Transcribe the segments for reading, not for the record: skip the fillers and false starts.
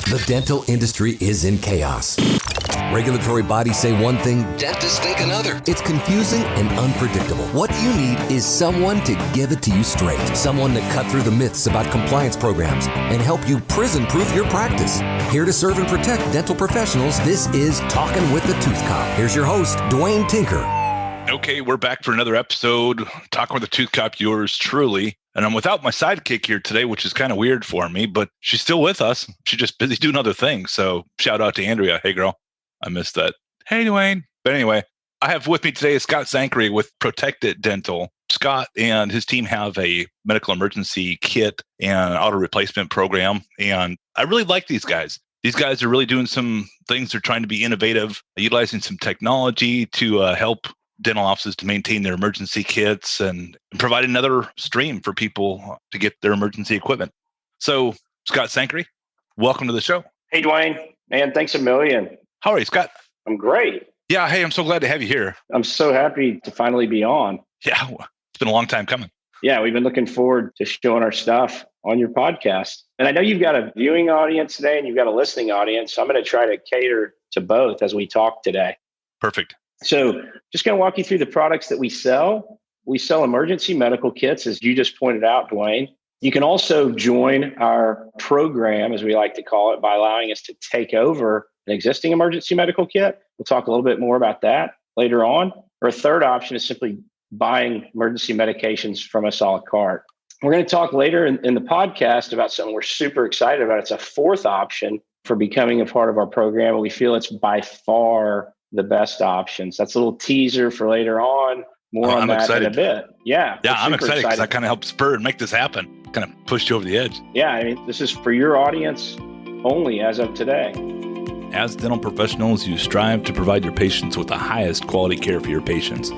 The dental industry is in chaos. Regulatory bodies say one thing, dentists think another. It's confusing and unpredictable. What you need is someone to give it to you straight. Someone to cut through the myths about compliance programs and help you prison-proof your practice. Here to serve and protect dental professionals, this is Talking with the Toothcop. Here's your host, Dwayne Tinker. Okay, we're back for another episode, Talking with the Toothcop, yours truly. And I'm without my sidekick here today, which is kind of weird for me, but she's still with us. She's just busy doing other things. So shout out to Andrea. Hey, girl. I missed that. Hey, Dwayne. But anyway, I have with me today Scott Sankary with Protected Dental. Scott and his team have a medical emergency kit and auto replacement program. And I really like these guys. These guys are really doing some things. They're trying to be innovative, utilizing some technology to help dental offices to maintain their emergency kits and provide another stream for people to get their emergency equipment. So, Scott Sankary, welcome to the show. Hey, Dwayne. Man, thanks a million. How are you, Scott? I'm great. Yeah, hey, I'm so glad to have you here. I'm so happy to finally be on. Yeah, it's been a long time coming. Yeah, we've been looking forward to showing our stuff on your podcast. And I know you've got a viewing audience today and you've got a listening audience. So I'm going to try to cater to both as we talk today. Perfect. So just going to walk you through the products that we sell. We sell emergency medical kits, as you just pointed out, Dwayne. You can also join our program, as we like to call it, by allowing us to take over an existing emergency medical kit. We'll talk a little bit more about that later on. Or a third option is simply buying emergency medications from us a la carte. We're going to talk later in the podcast about something we're super excited about. It's a fourth option for becoming a part of our program. And we feel it's by far the best options. That's a little teaser for later on. More on that in a bit. Yeah. I'm excited because I kind of helped spur and make this happen. Kind of pushed you over the edge. Yeah. I mean, this is for your audience only as of today. As dental professionals, you strive to provide your patients with the highest quality care for your patients.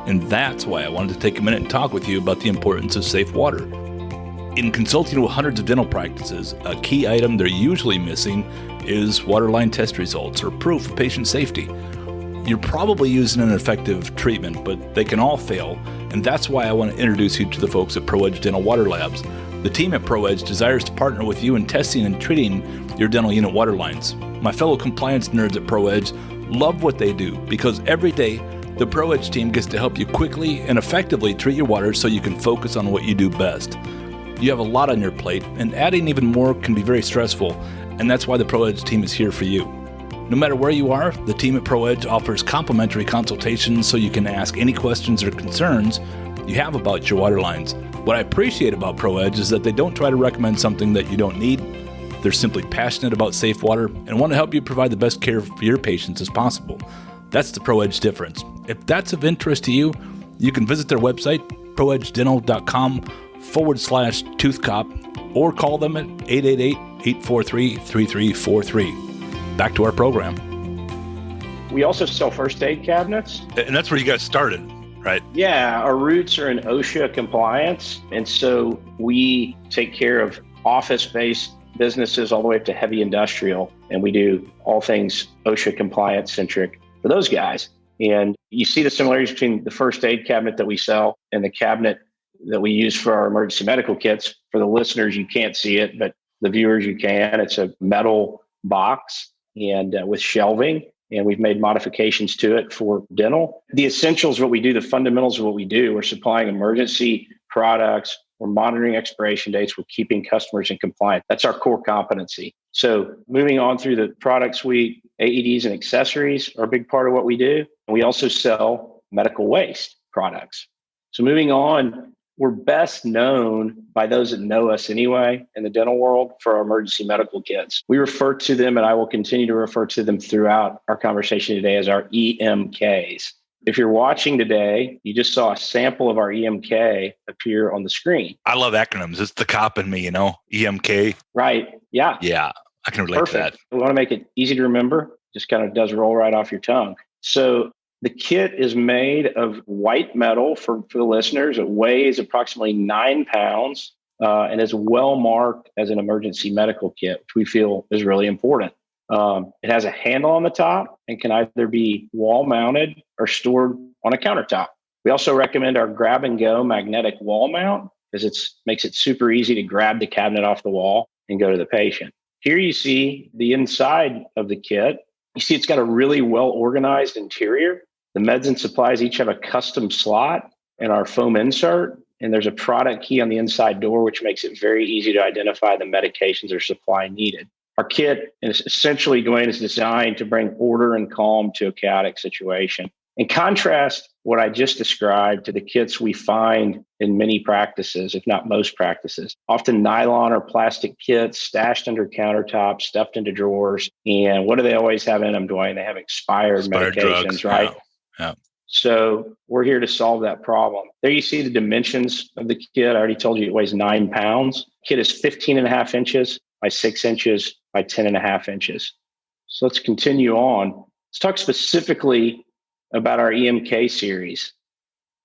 And that's why I wanted to take a minute and talk with you about the importance of safe water. In consulting with hundreds of dental practices, a key item they're usually missing is waterline test results or proof of patient safety. You're probably using an effective treatment, but they can all fail, and that's why I want to introduce you to the folks at ProEdge Dental Water Labs. The team at ProEdge desires to partner with you in testing and treating your dental unit water lines. My fellow compliance nerds at ProEdge love what they do because every day the ProEdge team gets to help you quickly and effectively treat your water so you can focus on what you do best. You have a lot on your plate, and adding even more can be very stressful, and that's why the ProEdge team is here for you. No matter where you are, the team at ProEdge offers complimentary consultations so you can ask any questions or concerns you have about your water lines. What I appreciate about ProEdge is that they don't try to recommend something that you don't need. They're simply passionate about safe water and want to help you provide the best care for your patients as possible. That's the ProEdge difference. If that's of interest to you, you can visit their website, proedgedental.com/toothcop, or call them at 888-843-3343. Back to our program. We also sell first aid cabinets. And that's where you guys started, right? Yeah, our roots are in OSHA compliance. And so we take care of office-based businesses all the way up to heavy industrial. And we do all things OSHA compliance centric for those guys. And you see the similarities between the first aid cabinet that we sell and the cabinet that we use for our emergency medical kits. For the listeners, you can't see it, but the viewers, you can. It's a metal box and with shelving, and we've made modifications to it for dental. The essentials, what we do, the fundamentals of what we do, we're supplying emergency products, we're monitoring expiration dates, we're keeping customers in compliance. That's our core competency. So moving on through the product suite, AEDs and accessories are a big part of what we do. And we also sell medical waste products. So moving on, we're best known by those that know us anyway in the dental world for our emergency medical kits. We refer to them, and I will continue to refer to them throughout our conversation today, as our EMKs. If you're watching today, you just saw a sample of our EMK appear on the screen. I love acronyms. It's the cop in me, EMK. Right. Yeah. Yeah, I can relate to that. We want to make it easy to remember. Just kind of does roll right off your tongue. So the kit is made of white metal for the listeners. It weighs approximately 9 pounds and is well marked as an emergency medical kit, which we feel is really important. It has a handle on the top and can either be wall mounted or stored on a countertop. We also recommend our grab and go magnetic wall mount because it makes it super easy to grab the cabinet off the wall and go to the patient. Here you see the inside of the kit. You see it's got a really well-organized interior. The meds and supplies each have a custom slot in our foam insert, and there's a product key on the inside door, which makes it very easy to identify the medications or supply needed. Our kit is essentially, Dwayne, is designed to bring order and calm to a chaotic situation. In contrast, what I just described to the kits we find in many practices, if not most practices, often nylon or plastic kits stashed under countertops, stuffed into drawers. And what do they always have in them, Dwayne? They have expired medications, drugs, right? Yeah. So we're here to solve that problem. There you see the dimensions of the kit. I already told you it weighs 9 pounds. Kit is 15 and a half inches by 6 inches by 10 and a half inches. So let's continue on. Let's talk specifically about our EMK series.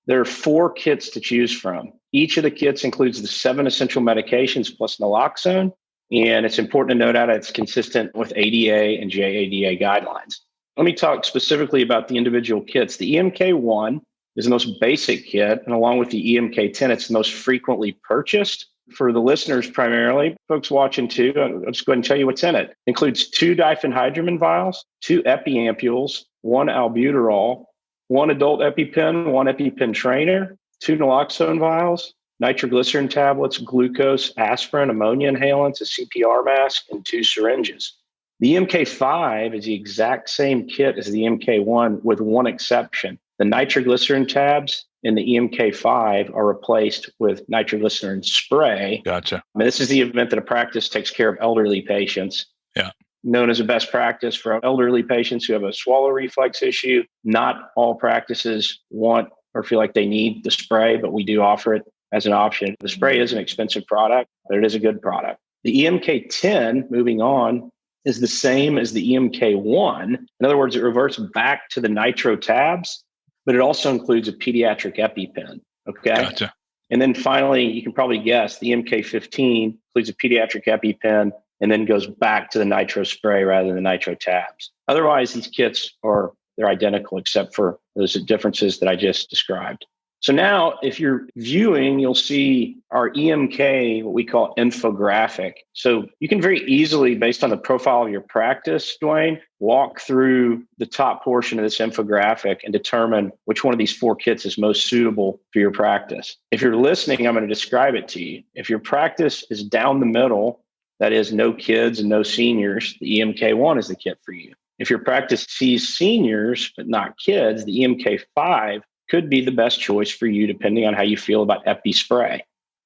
There are 4 kits to choose from. Each of the kits includes the 7 essential medications plus naloxone. And it's important to note that it's consistent with ADA and GADA guidelines. Let me talk specifically about the individual kits. The EMK1 is the most basic kit, and along with the EMK10, it's the most frequently purchased. For the listeners primarily, folks watching too, I'll just go ahead and tell you what's in it. It includes 2 diphenhydramine vials, 2 epiampules, 1 albuterol, 1 adult EpiPen, 1 EpiPen trainer, 2 naloxone vials, nitroglycerin tablets, glucose, aspirin, ammonia inhalants, a CPR mask, and 2 syringes. The EMK5 is the exact same kit as the EMK1 with one exception. The nitroglycerin tabs in the EMK5 are replaced with nitroglycerin spray. Gotcha. This is the event that a practice takes care of elderly patients. Yeah. Known as a best practice for elderly patients who have a swallow reflex issue. Not all practices want or feel like they need the spray, but we do offer it as an option. The spray is an expensive product, but it is a good product. The EMK10, moving on, is the same as the EMK1. In other words, it reverts back to the nitro tabs, but it also includes a pediatric EpiPen. Okay. Gotcha. And then finally, you can probably guess the EMK15 includes a pediatric EpiPen and then goes back to the nitro spray rather than the nitro tabs. Otherwise, these kits they're identical except for those differences that I just described. So now if you're viewing, you'll see our EMK, what we call infographic. So you can very easily, based on the profile of your practice, Dwayne, walk through the top portion of this infographic and determine which one of these 4 kits is most suitable for your practice. If you're listening, I'm going to describe it to you. If your practice is down the middle, that is no kids and no seniors, the EMK1 is the kit for you. If your practice sees seniors but not kids, the EMK5 could be the best choice for you depending on how you feel about Epi spray.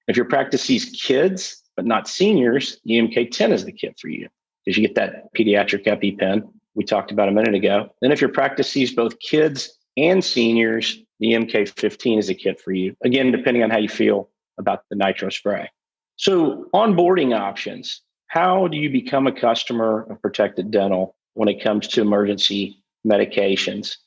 If your practice sees kids but not seniors, the EMK10 is the kit for you because you get that pediatric EpiPen we talked about a minute ago. Then if your practice sees both kids and seniors, the EMK15 is a kit for you. Again, depending on how you feel about the nitro spray. So onboarding options. How do you become a customer of Protected Dental when it comes to emergency medications?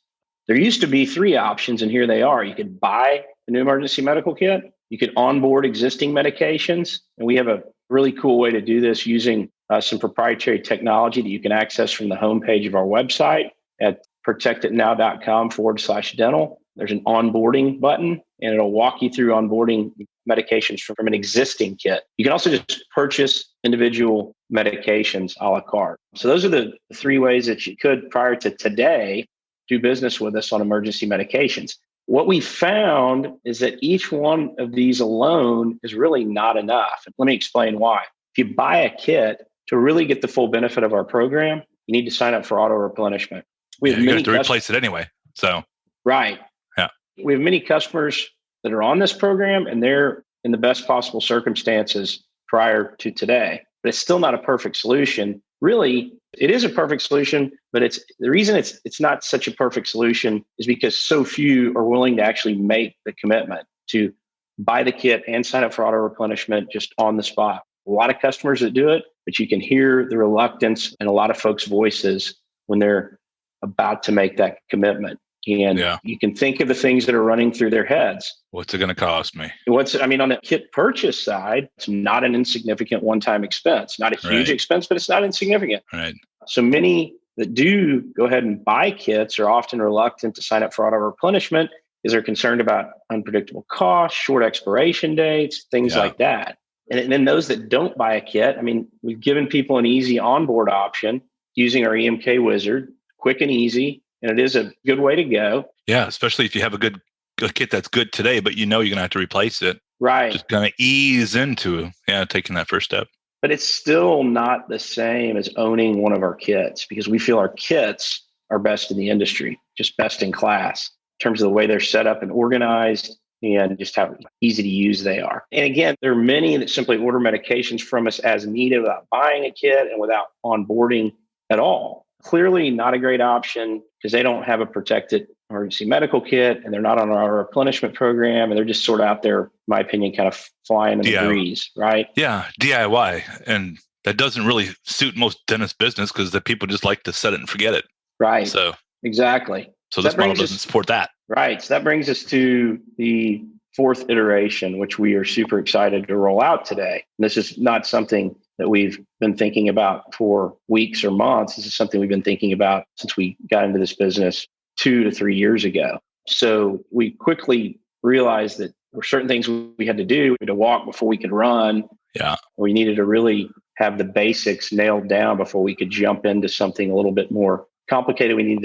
There used to be 3 options, and here they are. You could buy a new emergency medical kit. You could onboard existing medications. And we have a really cool way to do this using some proprietary technology that you can access from the homepage of our website at protectitnow.com/dental. There's an onboarding button, and it'll walk you through onboarding medications from an existing kit. You can also just purchase individual medications a la carte. So those are the 3 ways that you could, prior to today, do business with us on emergency medications. What we found is that each one of these alone is really not enough. And let me explain why. If you buy a kit to really get the full benefit of our program, you need to sign up for auto replenishment. We have you many have to replace it anyway. So right. Yeah. We have many customers that are on this program and they're in the best possible circumstances prior to today, but it's still not a perfect solution. Really, it is a perfect solution, but the reason it's not such a perfect solution is because so few are willing to actually make the commitment to buy the kit and sign up for auto replenishment just on the spot. A lot of customers that do it, but you can hear the reluctance in a lot of folks' voices when they're about to make that commitment. And you can think of the things that are running through their heads. What's it going to cost me? On the kit purchase side, it's not an insignificant one-time expense, not a huge expense, but it's not insignificant. Right. So many that do go ahead and buy kits are often reluctant to sign up for auto replenishment because they're concerned about unpredictable costs, short expiration dates, things like that. And then those that don't buy a kit, I mean, we've given people an easy onboard option using our EMK Wizard, quick and easy, and it is a good way to go. Yeah, especially if you have a kit that's good today, but you're going to have to replace it. Right. Just kind of ease into, taking that first step. But it's still not the same as owning one of our kits because we feel our kits are best in the industry, just best in class in terms of the way they're set up and organized and just how easy to use they are. And again, there are many that simply order medications from us as needed without buying a kit and without onboarding at all. Clearly not a great option because they don't have a protected emergency medical kit and they're not on our replenishment program and they're just sort of out there, in my opinion, kind of flying in the breeze, right? Yeah, DIY. And that doesn't really suit most dentist business because the people just like to set it and forget it. Right. So exactly. So this model doesn't support that. Right. So that brings us to the fourth iteration, which we are super excited to roll out today. And this is not something that we've been thinking about for weeks or months. This is something we've been thinking about since we got into this business 2 to 3 years ago. So we quickly realized that there were certain things we had to do. We had to walk before we could run. Yeah. We needed to really have the basics nailed down before we could jump into something a little bit more complicated. We need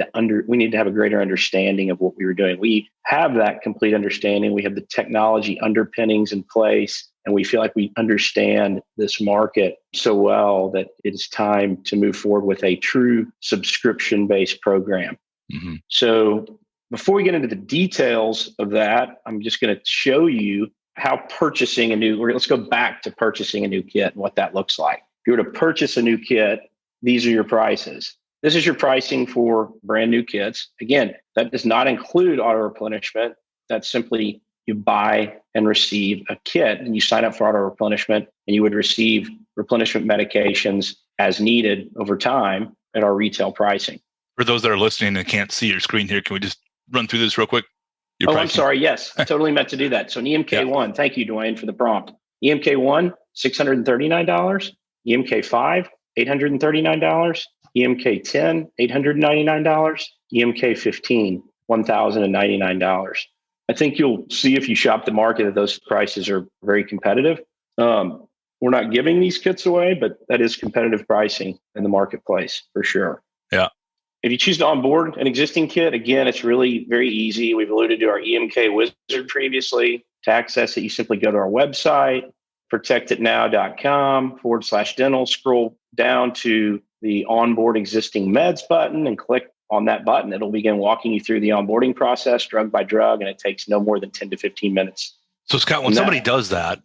to have a greater understanding of what we were doing. We have that complete understanding. We have the technology underpinnings in place, and we feel like we understand this market so well that it's time to move forward with a true subscription-based program. Mm-hmm. So before we get into the details of that, I'm just going to show you how let's go back to purchasing a new kit and what that looks like. If you were to purchase a new kit, these are your prices. This is your pricing for brand new kits. Again, that does not include auto replenishment. That's simply you buy and receive a kit and you sign up for auto replenishment and you would receive replenishment medications as needed over time at our retail pricing. For those that are listening and can't see your screen here, can we just run through this real quick? I'm sorry. Yes, I totally meant to do that. So an EMK1, Thank you, Dwayne, for the prompt. EMK1, $639. EMK5, $839. EMK10, $899. EMK15, $1,099. I think you'll see if you shop the market that those prices are very competitive. We're not giving these kits away, but that is competitive pricing in the marketplace for sure. Yeah. If you choose to onboard an existing kit, again, it's really very easy. We've alluded to our EMK Wizard previously. To access it, you simply go to our website, protectitnow.com/dental, scroll down to the onboard existing meds button and click on that button. It'll begin walking you through the onboarding process, drug by drug, and it takes no more than 10 to 15 minutes. So Scott, when somebody does that,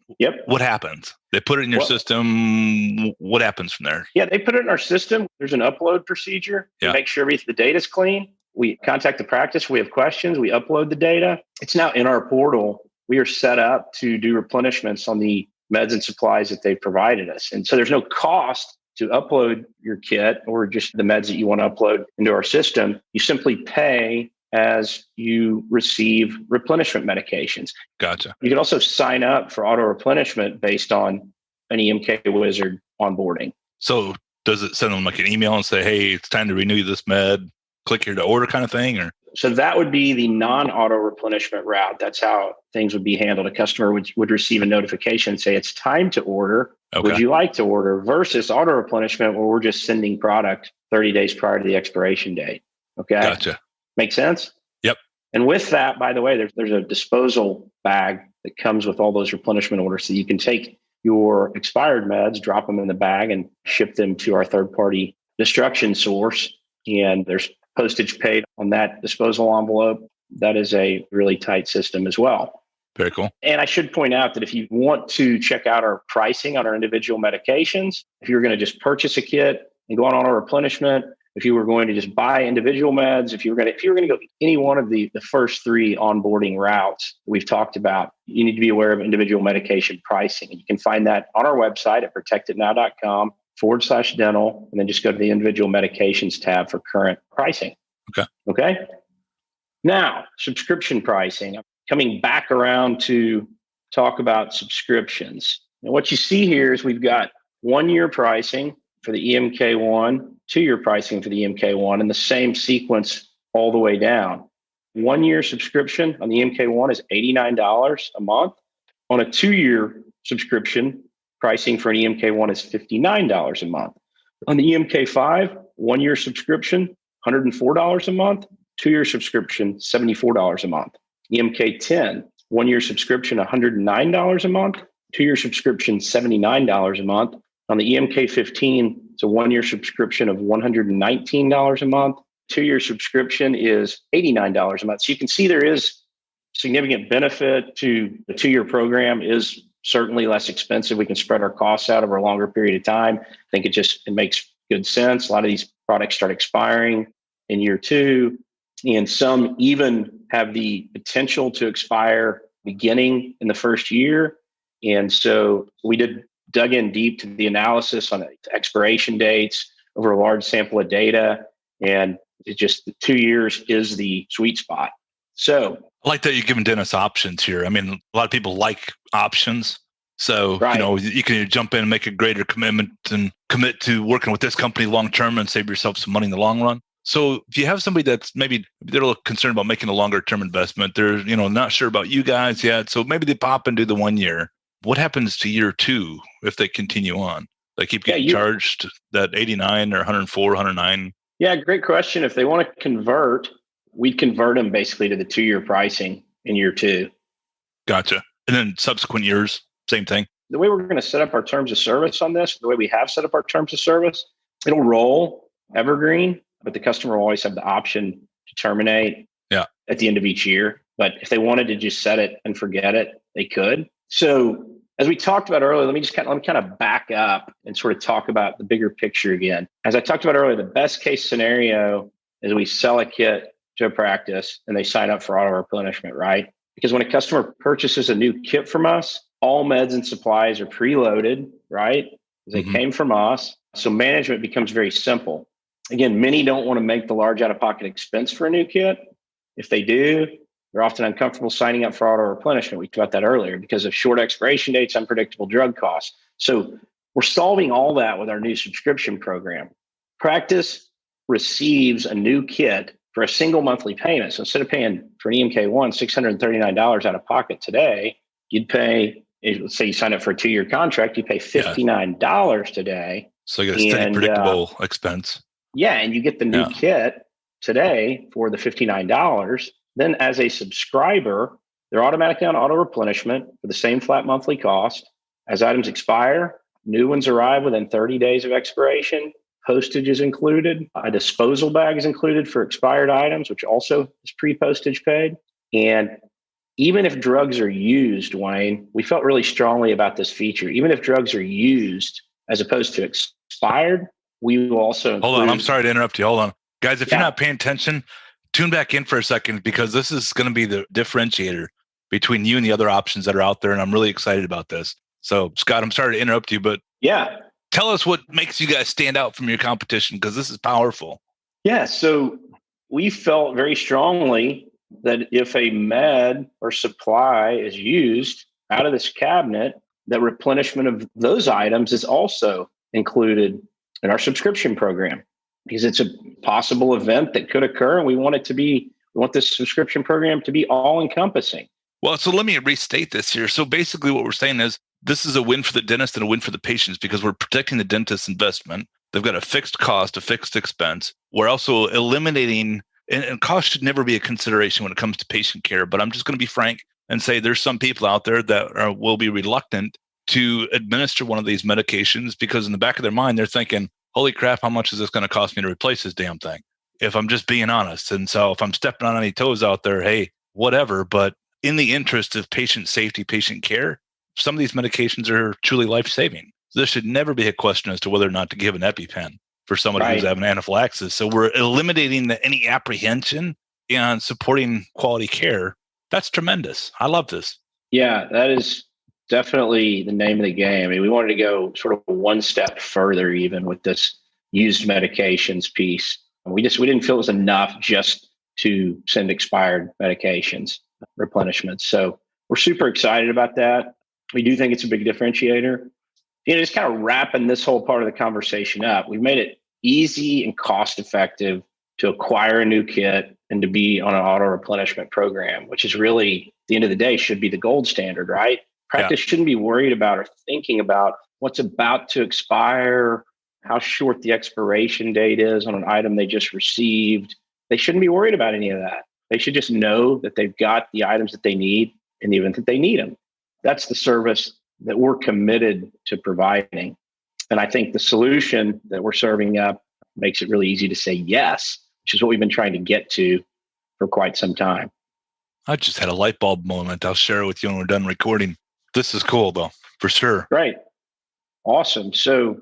what happens? They put it in your system. What happens from there? Yeah, they put it in our system. There's an upload procedure to make sure the data is clean. We contact the practice. We have questions. We upload the data. It's now in our portal. We are set up to do replenishments on the meds and supplies that they've provided us. And so there's no cost to upload your kit or just the meds that you want to upload into our system. You simply pay as you receive replenishment medications. Gotcha. You can also sign up for auto replenishment based on an EMK Wizard onboarding. So does it send them like an email and say, hey, it's time to renew this med, click here to order kind of thing? Or so that would be the non-auto replenishment route. That's how things would be handled. A customer would receive a notification and say, it's time to order. Okay. Would you like to order? Versus auto replenishment where we're just sending product 30 days prior to the expiration date. Okay. Gotcha. Make sense? Yep. And with that, by the way, there's a disposal bag that comes with all those replenishment orders. So you can take your expired meds, drop them in the bag and ship them to our third-party destruction source. And there's postage paid on that disposal envelope. That is a really tight system as well. Very cool. And I should point out that if you want to check out our pricing on our individual medications, if you're going to just purchase a kit and go on auto replenishment, if you were going to just buy individual meds, if you were going to go any one of the first three onboarding routes we've talked about, you need to be aware of individual medication pricing. And you can find that on our website at protectitnow.com/dental, and then just go to the individual medications tab for current pricing. Okay. Now, subscription pricing. Coming back around to talk about subscriptions. And what you see here is we've got 1-year pricing for the EMK1, 2-year pricing for the EMK1, and the same sequence all the way down. 1-year subscription on the EMK1 is $89 a month. On a 2-year subscription, pricing for an EMK1 is $59 a month. On the EMK5, 1-year subscription, $104 a month, 2-year subscription, $74 a month. EMK10, 1-year subscription, $109 a month, 2-year subscription, $79 a month. On the EMK15, it's a 1-year subscription of $119 a month. 2-year subscription is $89 a month. So you can see there is significant benefit to the 2-year program. Is certainly less expensive. We can spread our costs out over a longer period of time. I think it makes good sense. A lot of these products start expiring in year 2, and some even have the potential to expire beginning in the first year. And so we dug in deep to the analysis on the expiration dates over a large sample of data. And it just, the 2 years is the sweet spot. So I like that you're giving dentists options here. I mean, a lot of people like options. So, right. You can jump in and make a greater commitment and commit to working with this company long-term and save yourself some money in the long run. So if you have somebody that's maybe they're a little concerned about making a longer-term investment, they're, not sure about you guys yet. So maybe they pop and do the 1 year. What happens to year 2 if they continue on? They keep getting charged that 89 or 104, 109? Yeah, great question. If they want to convert, we'd convert them basically to the 2-year pricing in year 2. Gotcha. And then subsequent years, same thing? The way we're going to set up our terms of service on this, the way we have set up our terms of service, it'll roll evergreen, but the customer will always have the option to terminate at the end of each year. But if they wanted to just set it and forget it, they could. So as we talked about earlier, let me kind of back up and sort of talk about the bigger picture again. As I talked about earlier, the best case scenario is we sell a kit to a practice and they sign up for auto replenishment, right? Because when a customer purchases a new kit from us, all meds and supplies are preloaded, right? They came from us. So management becomes very simple. Again, many don't want to make the large out-of-pocket expense for a new kit. If they do, they're often uncomfortable signing up for auto replenishment. We talked about that earlier because of short expiration dates, unpredictable drug costs. So we're solving all that with our new subscription program. Practice receives a new kit for a single monthly payment. So instead of paying for an EMK1 $639 out of pocket today, you'd pay, let's say you sign up for a 2-year contract, you pay $59 today. So you get a steady, predictable expense. Yeah, and you get the new kit today for the $59. Then as a subscriber, they're automatically on auto replenishment for the same flat monthly cost. As items expire, new ones arrive within 30 days of expiration. Postage is included. A disposal bag is included for expired items, which also is pre-postage paid. And even if drugs are used, Wayne, we felt really strongly about this feature. Even if drugs are used as opposed to expired, we will also include... Hold on, I'm sorry to interrupt you. Hold on. Guys, if you're not paying attention, tune back in for a second because this is going to be the differentiator between you and the other options that are out there. And I'm really excited about this. So, Scott, I'm sorry to interrupt you, but tell us what makes you guys stand out from your competition because this is powerful. Yeah, so we felt very strongly that if a med or supply is used out of this cabinet, that replenishment of those items is also included in our subscription program because it's a possible event that could occur. And we want this subscription program to be all encompassing. Well, so let me restate this here. So basically what we're saying is this is a win for the dentist and a win for the patients because we're protecting the dentist's investment. They've got a fixed cost, a fixed expense. We're also eliminating, and cost should never be a consideration when it comes to patient care, but I'm just going to be frank and say there's some people out there that will be reluctant to administer one of these medications because in the back of their mind, they're thinking, holy crap, how much is this going to cost me to replace this damn thing? If I'm just being honest. And so if I'm stepping on any toes out there, hey, whatever. But in the interest of patient safety, patient care, some of these medications are truly life-saving. So there should never be a question as to whether or not to give an EpiPen for somebody who's having anaphylaxis. So we're eliminating any apprehension and supporting quality care. That's tremendous. I love this. Yeah, that is definitely the name of the game. I mean, we wanted to go sort of one step further even with this used medications piece. We didn't feel it was enough just to send expired medications replenishment. So we're super excited about that. We do think it's a big differentiator. Just kind of wrapping this whole part of the conversation up, we've made it easy and cost effective to acquire a new kit and to be on an auto replenishment program, which is really, at the end of the day, should be the gold standard, right? Practice shouldn't be worried about or thinking about what's about to expire, how short the expiration date is on an item they just received. They shouldn't be worried about any of that. They should just know that they've got the items that they need in the event that they need them. That's the service that we're committed to providing. And I think the solution that we're serving up makes it really easy to say yes, which is what we've been trying to get to for quite some time. I just had a light bulb moment. I'll share it with you when we're done recording. This is cool, though, for sure. Great. Awesome. So,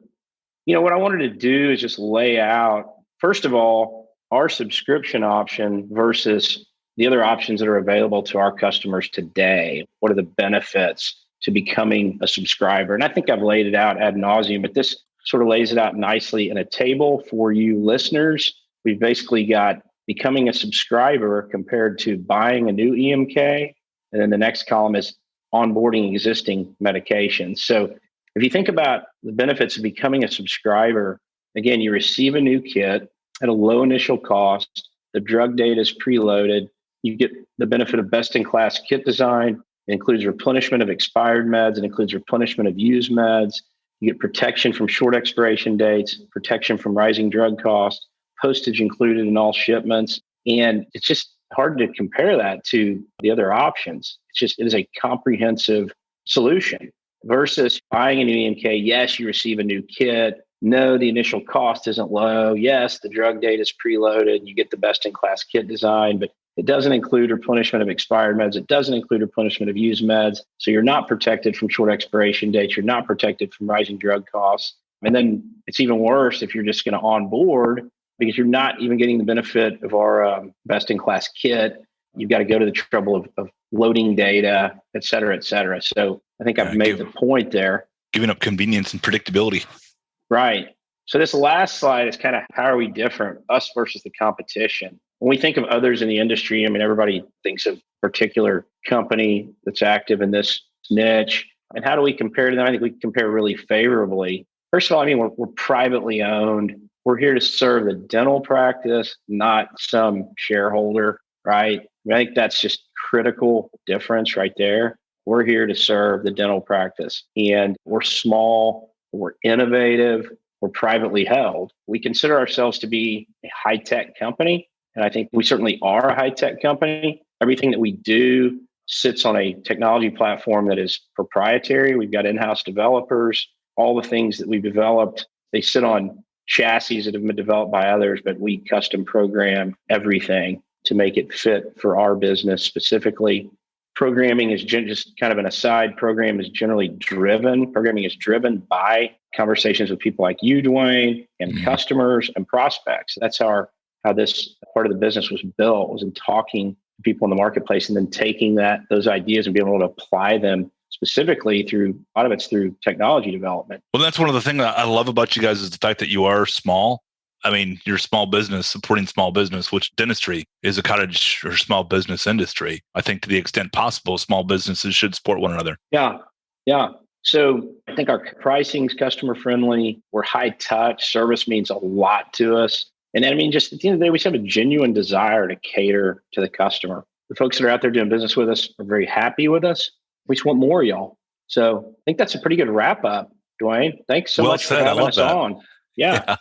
what I wanted to do is just lay out, first of all, our subscription option versus the other options that are available to our customers today. What are the benefits to becoming a subscriber? And I think I've laid it out ad nauseum, but this sort of lays it out nicely in a table for you listeners. We've basically got becoming a subscriber compared to buying a new EMK. And then the next column is onboarding existing medications. So if you think about the benefits of becoming a subscriber, again, you receive a new kit at a low initial cost. The drug data is preloaded. You get the benefit of best-in-class kit design. It includes replenishment of expired meds. It includes replenishment of used meds. You get protection from short expiration dates, protection from rising drug costs, postage included in all shipments. And it's just hard to compare that to the other options. It is a comprehensive solution versus buying a new EMK. Yes, you receive a new kit. No, the initial cost isn't low. Yes, the drug data is preloaded. You get the best-in-class kit design, but it doesn't include replenishment of expired meds. It doesn't include replenishment of used meds. So you're not protected from short expiration dates. You're not protected from rising drug costs. And then it's even worse if you're just going to onboard because you're not even getting the benefit of our best-in-class kit. You've got to go to the trouble of loading data, et cetera, et cetera. So I think I've made the point there. Giving up convenience and predictability. Right. So this last slide is kind of how are we different, us versus the competition? When we think of others in the industry, everybody thinks of a particular company that's active in this niche. And how do we compare to them? I think we compare really favorably. First of all, we're privately owned. We're here to serve the dental practice, not some shareholder, right? I think that's just critical difference right there. We're here to serve the dental practice. And we're small, we're innovative, we're privately held. We consider ourselves to be a high-tech company. And I think we certainly are a high-tech company. Everything that we do sits on a technology platform that is proprietary. We've got in-house developers. All the things that we've developed, they sit on chassis that have been developed by others, but we custom program everything to make it fit for our business specifically. Programming is just kind of an aside. Programming is driven by conversations with people like you, Dwayne, and customers and prospects. That's how this part of the business was built, was in talking to people in the marketplace and then taking those ideas and being able to apply them specifically through, a lot of it's through technology development. Well, that's one of the things that I love about you guys is the fact that you are small. You're a small business supporting small business, which dentistry is a cottage or small business industry. I think to the extent possible, small businesses should support one another. Yeah. So I think our pricing is customer friendly. We're high touch. Service means a lot to us. And just at the end of the day, we just have a genuine desire to cater to the customer. The folks that are out there doing business with us are very happy with us. We just want more, y'all. So I think that's a pretty good wrap up, Dwayne. Thanks so much for having us on. Yeah.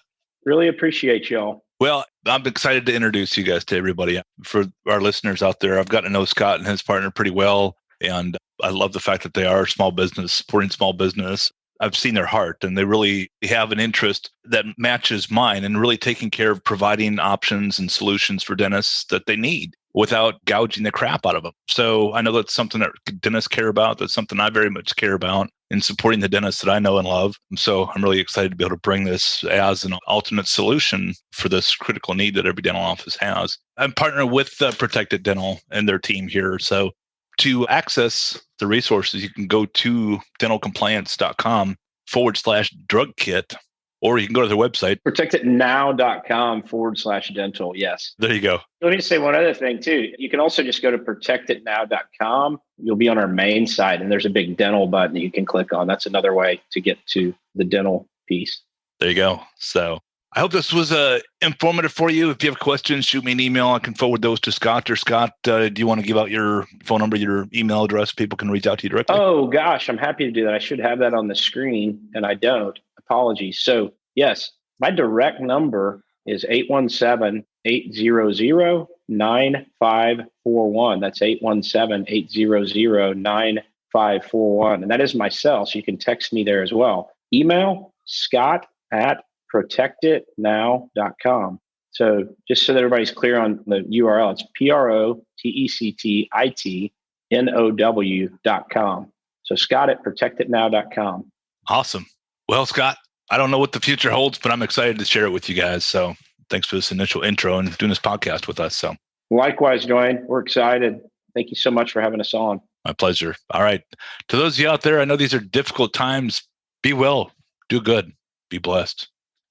Really appreciate y'all. Well, I'm excited to introduce you guys to everybody. For our listeners out there, I've gotten to know Scott and his partner pretty well. And I love the fact that they are small business, supporting small business. I've seen their heart and they really have an interest that matches mine and really taking care of providing options and solutions for dentists that they need without gouging the crap out of them. So I know that's something that dentists care about. That's something I very much care about in supporting the dentists that I know and love. So I'm really excited to be able to bring this as an alternate solution for this critical need that every dental office has. I'm partnered with Protected Dental and their team here. So to access the resources, you can go to dentalcompliance.com/drug kit, or you can go to their website. protectitnow.com/dental. Yes. There you go. Let me just say one other thing too. You can also just go to protectitnow.com. You'll be on our main site and there's a big dental button that you can click on. That's another way to get to the dental piece. There you go. So I hope this was informative for you. If you have questions, shoot me an email. I can forward those to Scott. Or Scott, do you want to give out your phone number, your email address? People can reach out to you directly. Oh, gosh, I'm happy to do that. I should have that on the screen, and I don't. Apologies. So, yes, my direct number is 817-800-9541. That's 817-800-9541. And that is my cell, so you can text me there as well. Email scott@protectitnow.com. So just so that everybody's clear on the URL, it's protectitnow.com. So scott@protectitnow.com. Awesome. Well, Scott, I don't know what the future holds, but I'm excited to share it with you guys. So thanks for this initial intro and doing this podcast with us. So likewise, Dwayne, we're excited. Thank you so much for having us on. My pleasure. All right. To those of you out there, I know these are difficult times. Be well, do good, be blessed.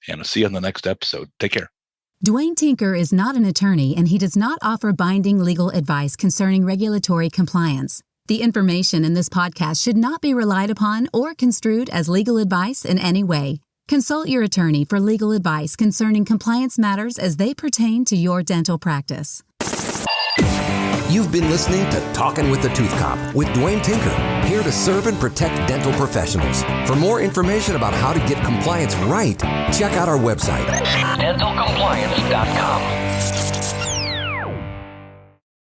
And I'll see you on the next episode. Take care. Dwayne Tinker is not an attorney, and he does not offer binding legal advice concerning regulatory compliance. The information in this podcast should not be relied upon or construed as legal advice in any way. Consult your attorney for legal advice concerning compliance matters as they pertain to your dental practice. You've been listening to Talking with the Toothcop with Dwayne Tinker, here to serve and protect dental professionals. For more information about how to get compliance right, check out our website, dentalcompliance.com.